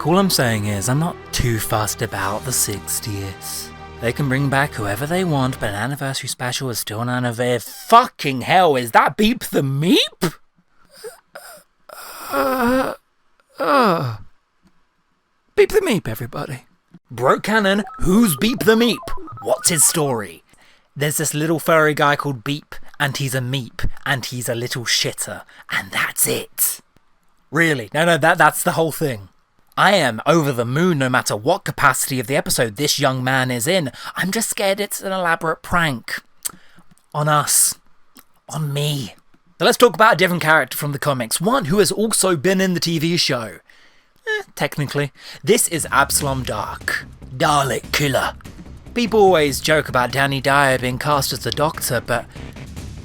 all I'm saying is I'm not too fussed about the 60th. They can bring back whoever they want, but an anniversary special is still an anniversary. Fucking hell, is that Beep the Meep? Beep the Meep, everybody. Bro Canon, who's Beep the Meep? What's his story? There's this little furry guy called Beep, and he's a Meep, and he's a little shitter, and that's it. Really? No, that's the whole thing. I am over the moon no matter what capacity of the episode this young man is in. I'm just scared it's an elaborate prank. On us. On me. So let's talk about a different character from the comics. One who has also been in the TV show. Technically. This is Absalom Dark. Dalek Killer. People always joke about Danny Dyer being cast as the Doctor, but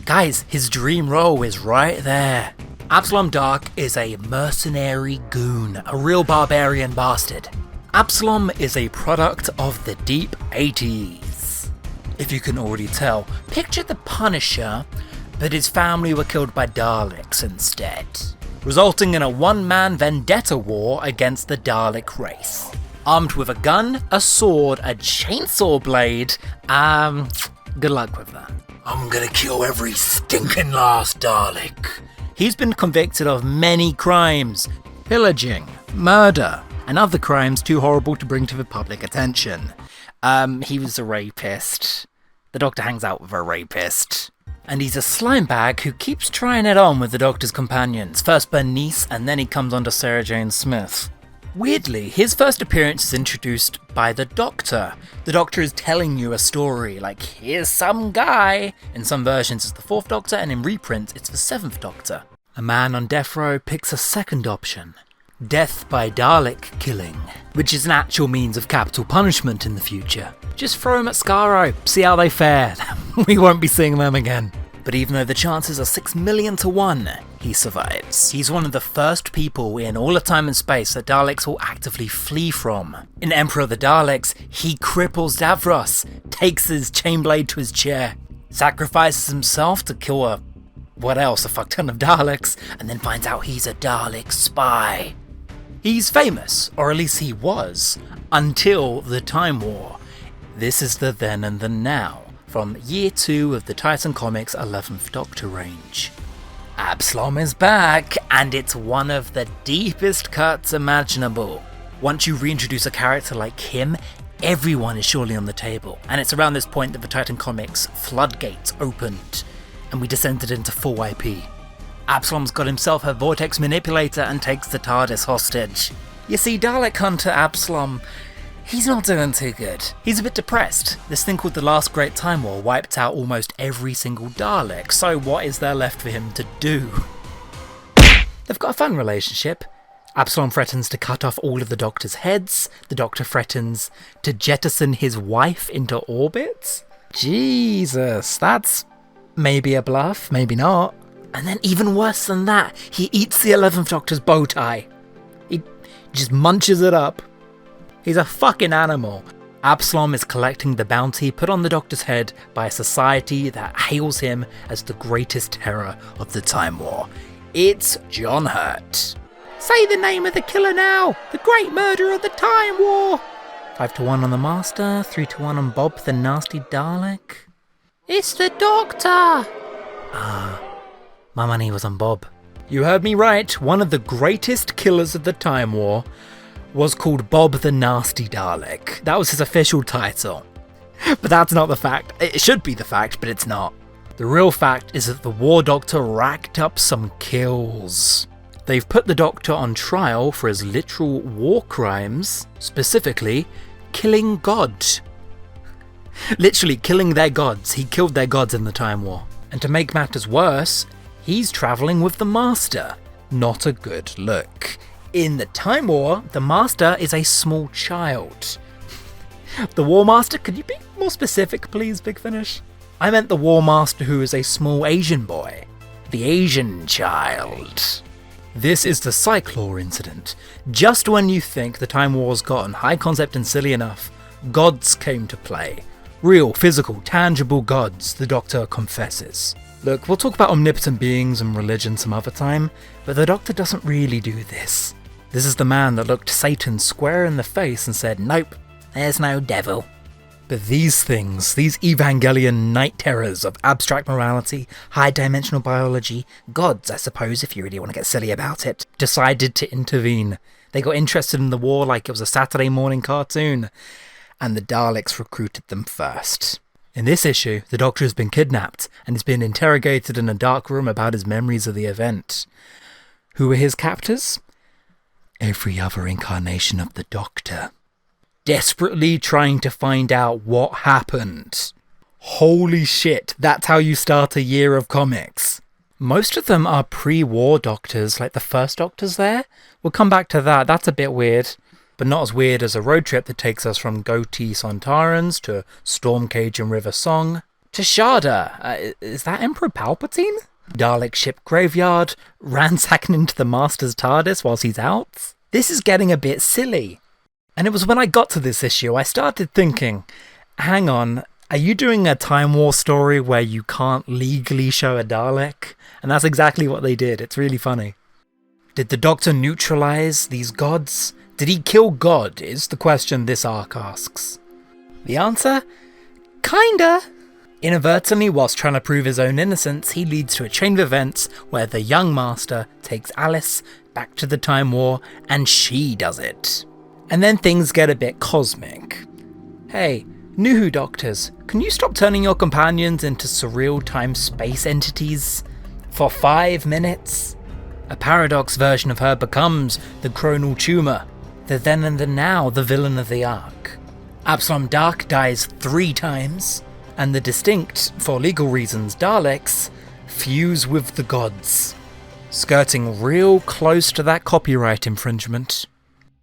guys, his dream role is right there. Absalom Dark is a mercenary goon, a real barbarian bastard. Absalom is a product of the deep 80s. If you can already tell, picture the Punisher, but his family were killed by Daleks instead, resulting in a one-man vendetta war against the Dalek race. Armed with a gun, a sword, a chainsaw blade, good luck with that. I'm gonna kill every stinking last Dalek. He's been convicted of many crimes, pillaging, murder, and other crimes too horrible to bring to the public attention. He was a rapist. The Doctor hangs out with a rapist. And he's a slime bag who keeps trying it on with the Doctor's companions. First Bernice, and then he comes onto Sarah Jane Smith. Weirdly, his first appearance is introduced by the Doctor. The Doctor is telling you a story, like, here's some guy. In some versions it's the 4th Doctor, and in reprints it's the 7th Doctor. A man on death row picks a second option. Death by Dalek killing, which is an actual means of capital punishment in the future. Just throw him at Skaro, see how they fare. We won't be seeing them again. But even though the chances are 6 million to 1, he survives. He's one of the first people in all of time and space that Daleks will actively flee from. In Emperor of the Daleks, he cripples Davros, takes his chain blade to his chair, sacrifices himself to kill a fuck ton of Daleks, and then finds out he's a Dalek spy. He's famous, or at least he was, until the Time War. This is the then and the now, from year 2 of the Titan Comics 11th Doctor range. Absalom is back, and it's one of the deepest cuts imaginable. Once you reintroduce a character like him, everyone is surely on the table, and it's around this point that the Titan Comics floodgates opened, and we descended into full IP. Absalom's got himself a vortex manipulator and takes the TARDIS hostage. You see, Dalek Hunter Absalom, he's not doing too good. He's a bit depressed. This thing called the Last Great Time War wiped out almost every single Dalek, so what is there left for him to do? They've got a fun relationship. Absalom threatens to cut off all of the Doctor's heads. The Doctor threatens to jettison his wife into orbit. Jesus, that's maybe a bluff, maybe not. And then even worse than that, he eats the 11th Doctor's bow tie. He just munches it up. He's a fucking animal. Absalom is collecting the bounty put on the Doctor's head by a society that hails him as the greatest terror of the Time War. It's John Hurt. Say the name of the killer now! The great murderer of the Time War! 5-1 on the Master, 3-1 on Bob the Nasty Dalek. It's the Doctor! My money was on Bob. You heard me right, one of the greatest killers of the Time War was called Bob the Nasty Dalek. That was his official title. But that's not the fact. It should be the fact, but it's not. The real fact is that the War Doctor racked up some kills. They've put the Doctor on trial for his literal war crimes, specifically killing God. Literally killing their gods. He killed their gods in the Time War. And to make matters worse, he's travelling with the Master. Not a good look. In the Time War, the Master is a small child. The War Master, could you be more specific please, Big Finish? I meant the War Master who is a small Asian boy. The Asian child. This is the Cyclor incident. Just when you think the Time War's gotten high concept and silly enough, gods came to play. Real, physical, tangible gods, the Doctor confesses. Look, we'll talk about omnipotent beings and religion some other time, but the Doctor doesn't really do this. This is the man that looked Satan square in the face and said, "Nope, there's no devil." But these things, these Evangelion night terrors of abstract morality, high-dimensional biology, gods, I suppose, if you really want to get silly about it, decided to intervene. They got interested in the war like it was a Saturday morning cartoon, and the Daleks recruited them first. In this issue, the Doctor has been kidnapped and has been interrogated in a dark room about his memories of the event. Who were his captors? Every other incarnation of the Doctor. Desperately trying to find out what happened. Holy shit, that's how you start a year of comics. Most of them are pre-war Doctors, like the first Doctor's there. We'll come back to that, that's a bit weird. But not as weird as a road trip that takes us from Goatee Sontarans to Stormcage and River Song to Sharda. Is that Emperor Palpatine? Dalek ship graveyard, ransacking into the Master's TARDIS whilst he's out. This is getting a bit silly. And it was when I got to this issue, I started thinking, hang on, are you doing a Time War story where you can't legally show a Dalek? And that's exactly what they did. It's really funny. Did the Doctor neutralize these gods? Did he kill God, is the question this arc asks. The answer? Kinda. Inadvertently, whilst trying to prove his own innocence, he leads to a chain of events where the young Master takes Alice back to the Time War, and she does it. And then things get a bit cosmic. Hey, New Who Doctors, can you stop turning your companions into surreal time-space entities? For 5 minutes? A paradox version of her becomes the chronal tumour, the then and the now, the villain of the arc. Absalom Dark dies 3 times, and the distinct, for legal reasons, Daleks fuse with the gods, skirting real close to that copyright infringement.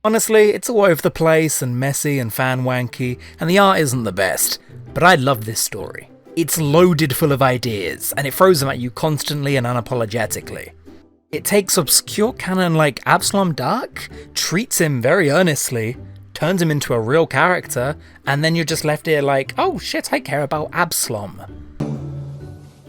Honestly, it's all over the place and messy and fan-wanky, and the art isn't the best, but I love this story. It's loaded full of ideas, and it throws them at you constantly and unapologetically. It takes obscure canon like Absalom Dark, treats him very earnestly, turns him into a real character, and then you're just left here like, oh shit, I care about Absalom.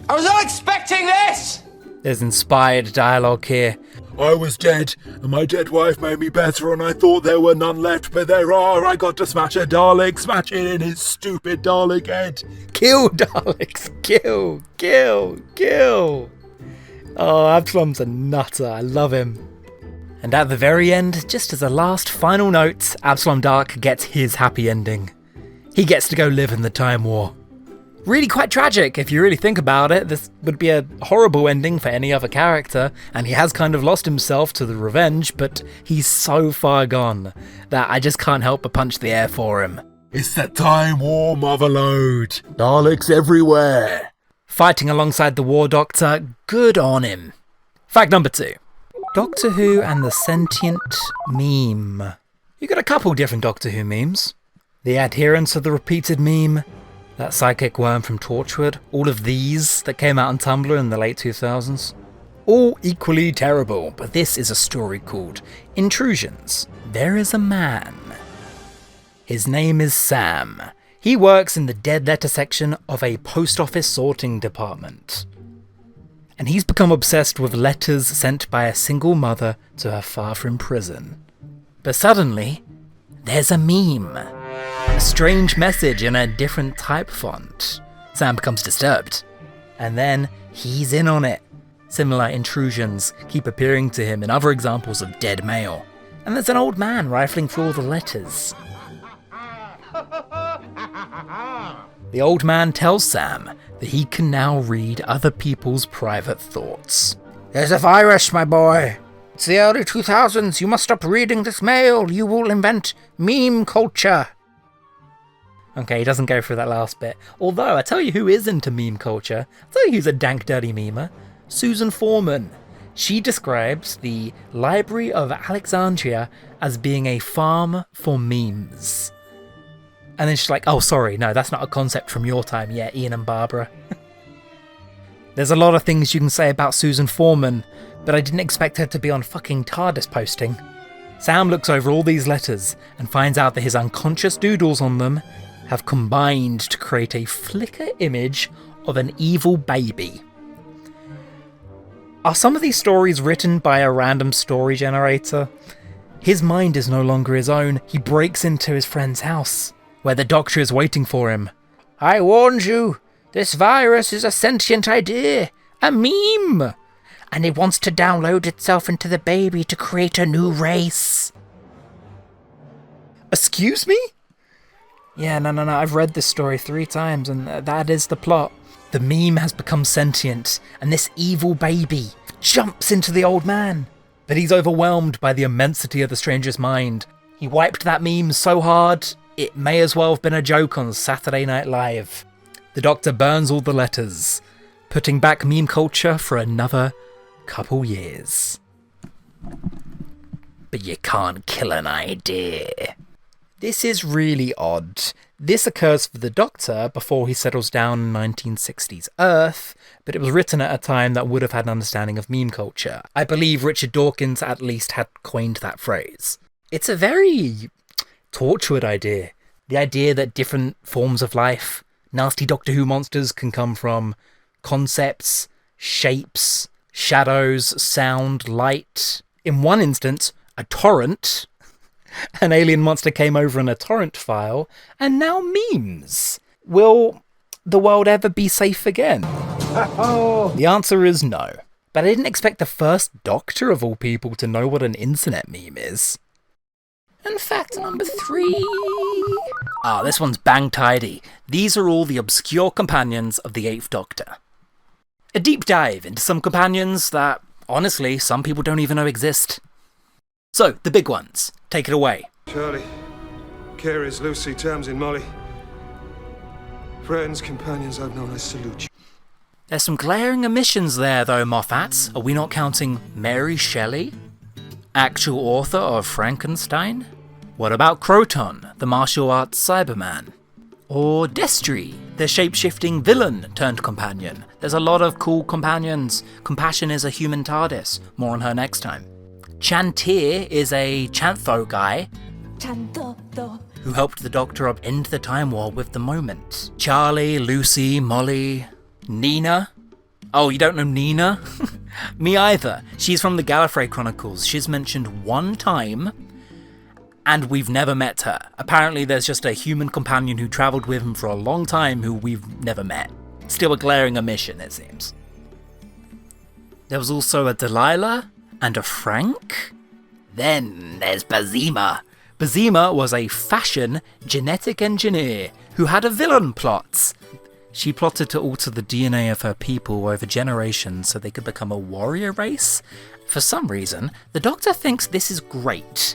I was not expecting this! There's inspired dialogue here. I was dead, and my dead wife made me better, and I thought there were none left, but there are. I got to smash a Dalek, smash it in his stupid Dalek head. Kill Daleks, kill, kill, kill. Oh, Absalom's a nutter, I love him. And at the very end, just as a last final note, Absalom Dark gets his happy ending. He gets to go live in the Time War. Really quite tragic, if you really think about it. This would be a horrible ending for any other character, and he has kind of lost himself to the revenge, but he's so far gone that I just can't help but punch the air for him. It's the Time War, Motherlode. Daleks everywhere. Fighting alongside the War Doctor, good on him. Fact number 2. Doctor Who and the sentient meme. You got a couple different Doctor Who memes. The adherents of the repeated meme, that psychic worm from Torchwood, all of these that came out on Tumblr in the late 2000s. All equally terrible, but this is a story called Intrusions. There is a man. His name is Sam. He works in the dead letter section of a post office sorting department. And he's become obsessed with letters sent by a single mother to her father in prison. But suddenly, there's a meme. A strange message in a different type font. Sam becomes disturbed. And then he's in on it. Similar intrusions keep appearing to him in other examples of dead mail. And there's an old man rifling through all the letters. The old man tells Sam that he can now read other people's private thoughts. There's a virus, my boy. It's the early 2000s. You must stop reading this mail. You will invent meme culture. Okay, he doesn't go through that last bit. Although, I tell you who is into meme culture. I'll tell you who's a dank dirty memer. Susan Foreman. She describes the Library of Alexandria as being a farm for memes. And then she's like, oh, sorry, no, that's not a concept from your time. Yeah, Ian and Barbara. There's a lot of things you can say about Susan Foreman, but I didn't expect her to be on fucking TARDIS posting. Sam looks over all these letters and finds out that his unconscious doodles on them have combined to create a flicker image of an evil baby. Are some of these stories written by a random story generator? His mind is no longer his own. He breaks into his friend's house, where the doctor is waiting for him. I warned you, this virus is a sentient idea, a meme, and it wants to download itself into the baby to create a new race. Excuse me? Yeah, no, I've read this story 3 times, and that is the plot. The meme has become sentient, and this evil baby jumps into the old man. But he's overwhelmed by the immensity of the stranger's mind. He wiped that meme so hard, it may as well have been a joke on Saturday Night Live. The doctor burns all the letters, putting back meme culture for another couple years. But you can't kill an idea. This is really odd. This occurs for the Doctor before he settles down in 1960s Earth, but it was written at a time that would have had an understanding of meme culture. I believe Richard Dawkins at least had coined that phrase. It's a very tortured idea. The idea that different forms of life, nasty Doctor Who monsters, can come from concepts, shapes, shadows, sound, light. In one instance, a torrent. An alien monster came over in a torrent file, and now memes. Will the world ever be safe again? The answer is no. But I didn't expect the first Doctor of all people to know what an internet meme is. And fact number 3. This one's bang tidy. These are all the obscure companions of the 8th Doctor. A deep dive into some companions that, honestly, some people don't even know exist. So, the big ones. Take it away. Charlie, Carey's, Lucy, Tamsin, Molly. Friends, companions I've known, I salute you. There's some glaring omissions there, though, Moffat. Are we not counting Mary Shelley? Actual author of Frankenstein? What about Croton, the martial arts Cyberman? Or Destry, the shape-shifting villain turned companion? There's a lot of cool companions. Compassion is a human TARDIS. More on her next time. Chantier is a Chantho guy who helped the Doctor end the Time War with the moment. Charlie, Lucy, Molly, Nina. Oh, you don't know Nina? Me either. She's from the Gallifrey Chronicles. She's mentioned 1 time, and we've never met her. Apparently there's just a human companion who travelled with him for a long time who we've never met. Still a glaring omission, it seems. There was also a Delilah, and a Frank? Then there's Bazima. Bazima was a fashion genetic engineer who had a villain plot. She plotted to alter the DNA of her people over generations so they could become a warrior race. For some reason, the Doctor thinks this is great.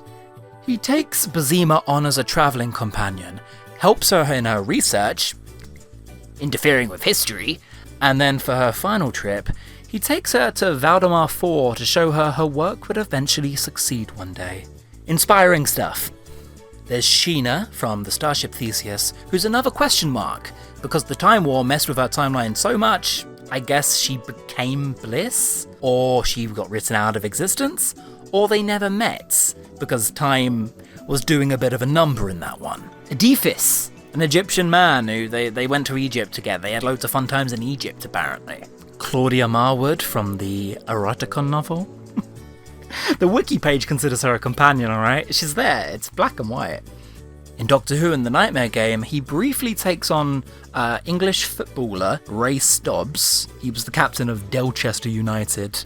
He takes Bazima on as a travelling companion, helps her in her research, interfering with history, and then for her final trip, he takes her to Valdemar 4 to show her her work would eventually succeed one day. Inspiring stuff. There's Sheena from the Starship Theseus, who's another question mark, because the Time War messed with her timeline so much, I guess she became Bliss, or she got written out of existence, or they never met, because time was doing a bit of a number in that one. Ediphis, an Egyptian man who they went to Egypt together. They had loads of fun times in Egypt, apparently. Claudia Marwood from the Eroticon novel. The wiki page considers her a companion, alright? She's there, it's black and white. In Doctor Who and the Nightmare Game, he briefly takes on English footballer Ray Stobbs. He was the captain of Delchester United.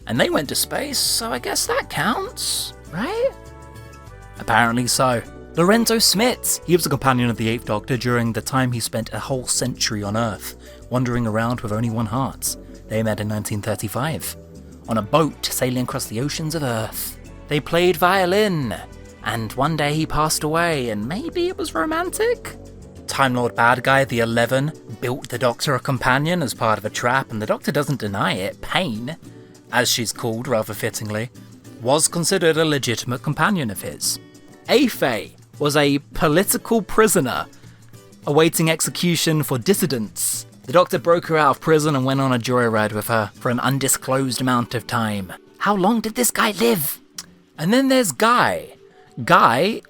And they went to space, so I guess that counts, right? Apparently so. Lorenzo Smith. He was a companion of the 8th Doctor during the time he spent a whole century on Earth, wandering around with only one heart. They met in 1935, on a boat sailing across the oceans of Earth. They played violin, and one day he passed away, and maybe it was romantic? Time Lord Bad Guy, the 11, built the Doctor a companion as part of a trap, and the Doctor doesn't deny it. Pain, as she's called rather fittingly, was considered a legitimate companion of his. Afei was a political prisoner awaiting execution for dissidents. The Doctor broke her out of prison and went on a joyride with her for an undisclosed amount of time. How long did this guy live? And then there's Guy. Guy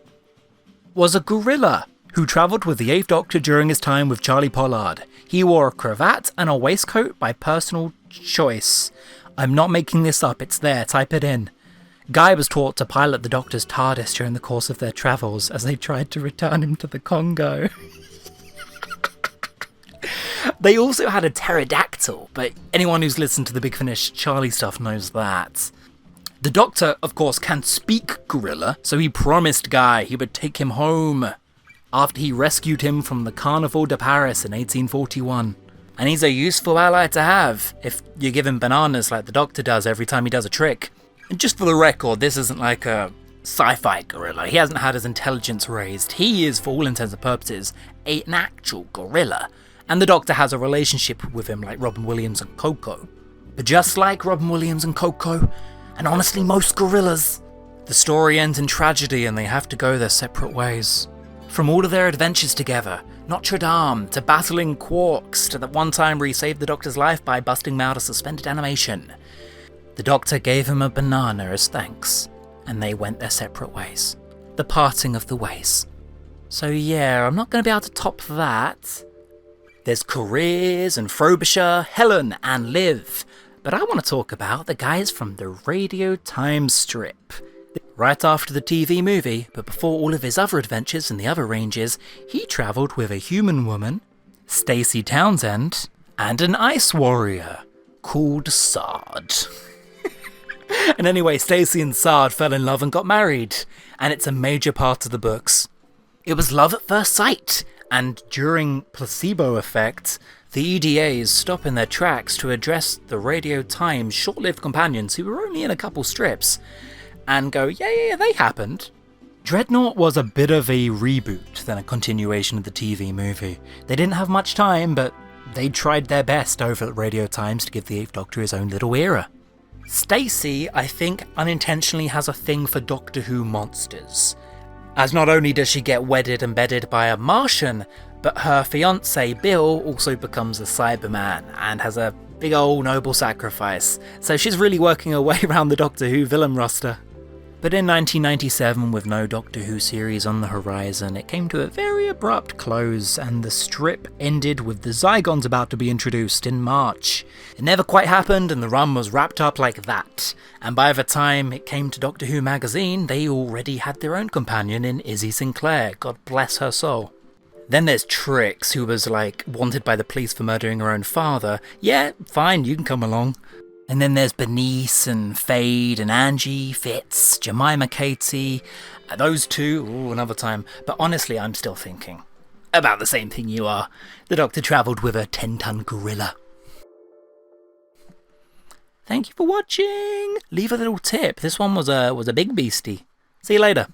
was a gorilla who travelled with the 8th Doctor during his time with Charlie Pollard. He wore a cravat and a waistcoat by personal choice. I'm not making this up, it's there, type it in. Guy was taught to pilot the Doctor's TARDIS during the course of their travels as they tried to return him to the Congo. They also had a pterodactyl, but anyone who's listened to the Big Finish Charlie stuff knows that. The Doctor, of course, can speak gorilla, so he promised Guy he would take him home after he rescued him from the Carnival de Paris in 1841. And he's a useful ally to have if you give him bananas like the Doctor does every time he does a trick. And just for the record, this isn't like a sci-fi gorilla. He hasn't had his intelligence raised. He is, for all intents and purposes, an actual gorilla. And the Doctor has a relationship with him like Robin Williams and Coco. But just like Robin Williams and Coco, and honestly most gorillas, the story ends in tragedy and they have to go their separate ways. From all of their adventures together, Notre Dame, to battling quarks, to that one time where he saved the Doctor's life by busting him out of suspended animation. The Doctor gave him a banana as thanks, and they went their separate ways. The parting of the ways. So yeah, I'm not going to be able to top that. There's Careers and Frobisher, Helen and Liv, but I want to talk about the guys from the Radio Time strip. Right after the TV movie, but before all of his other adventures in the other ranges, he travelled with a human woman, Stacey Townsend, and an ice warrior called Sard. And anyway, Stacey and Sard fell in love and got married, and it's a major part of the books. It was love at first sight, and during Placebo Effect, the EDAs stop in their tracks to address the Radio Time's short-lived companions who were only in a couple strips, and go, yeah, they happened. Dreadnought was a bit of a reboot than a continuation of the TV movie. They didn't have much time, but they tried their best over at Radio Times to give the Eighth Doctor his own little era. Stacey, I think, unintentionally has a thing for Doctor Who monsters, as not only does she get wedded and bedded by a Martian, but her fiancé Bill also becomes a Cyberman and has a big old noble sacrifice, so she's really working her way around the Doctor Who villain roster. But in 1997, with no Doctor Who series on the horizon, it came to a very abrupt close, and the strip ended with the Zygons about to be introduced in March. It never quite happened, and the run was wrapped up like that. And by the time it came to Doctor Who magazine, they already had their own companion in Izzy Sinclair, God bless her soul. Then there's Trix, who was wanted by the police for murdering her own father. Yeah, fine, you can come along. And then there's Bernice and Fade and Angie, Fitz, Jemima Katie. Those two, another time. But honestly, I'm still thinking about the same thing you are. The Doctor travelled with a 10-ton gorilla. Thank you for watching. Leave a little tip. This one was a big beastie. See you later.